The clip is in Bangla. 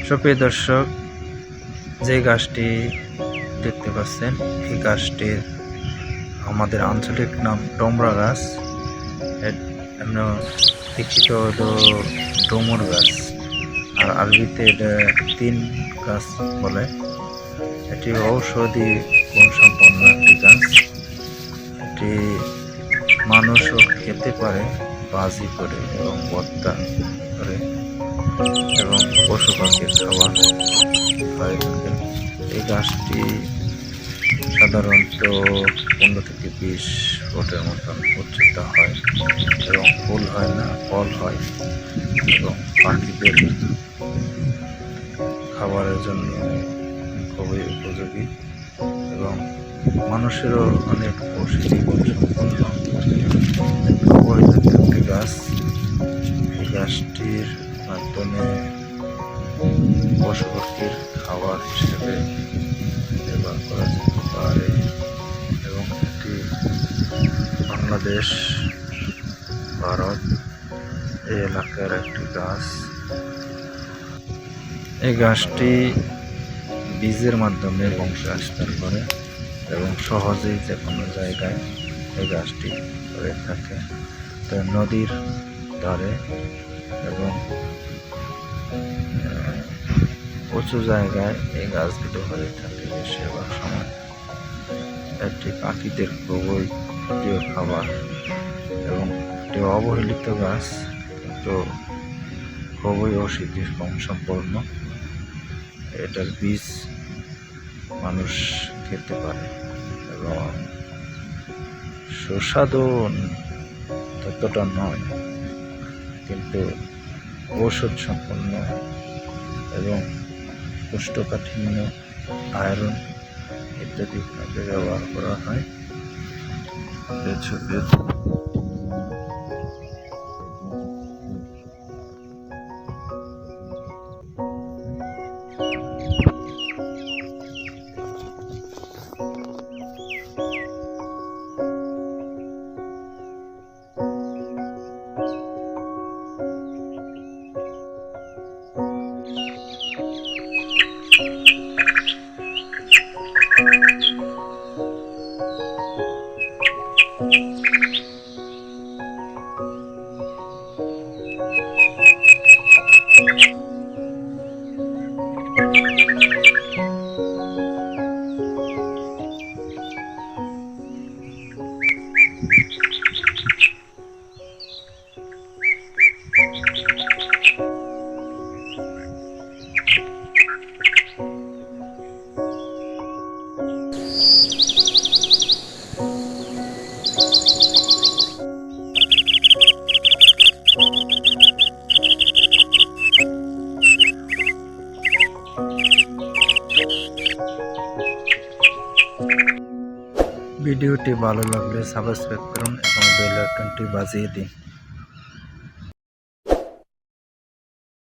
সুপ্রিয় দর্শক, যে গাছটি দেখতে পাচ্ছেন এই গাছটির আমাদের আঞ্চলিক নাম ডমরা গাছ। আমরা লিখিত হলো ডুমুর গাছ, আর আরবিতে এটা তিন গাছ বলে। এটি ঔষধি গুণসম্পন্ন একটি গাছ। এটি মানুষও খেতে পারে ভাজি করে এবং ভর্তা করে, এবং পশু পাখির খাবার হয়ে থাকে। এই গাছটি সাধারণত 15 থেকে 20 ফুটের মতন উচ্চতা হয় এবং ফুল হয় না, ফল হয়, এবং পাখিদের খাবারের জন্য খুবই উপযোগী এবং মানুষেরও অনেক ঔষধি গুণ সম্পন্ন একটি গাছ। এই গাছটির মাধ্যমে পশু পাখির খাবার হিসেবে ব্যবহার করা যেতে পারে এবং এটি বাংলাদেশ, ভারত এই এলাকার একটি গাছ। এই গাছটি বীজের মাধ্যমে বংশবিস্তার করে এবং সহজেই যে কোনো জায়গায় এই গাছটি হয়ে থাকে। তো নদীর ধারে এবং উঁচু জায়গায় এই গাছগুলো হয়ে থাকে বেশিরভাগ সময়। একটি পাখিদের খুবই প্রিয় খাবার এবং একটি অবহেলিত গাছ, কিন্তু খুবই ঔষধি গুণ সম্পন্ন। এটার বীজ মানুষ খেতে পারে এবং সুস্বাদু ততটা নয়, কিন্তু ঔষধ সম্পন্ন এবং কোষ্ঠকাঠিন্য, আয়রন ইত্যাদি কাজে ব্যবহার করা হয়। ভিডিওটি ভালো লাগলে সাবস্ক্রাইব করুন এবং বেল আইকনটি বাজিয়ে দিন।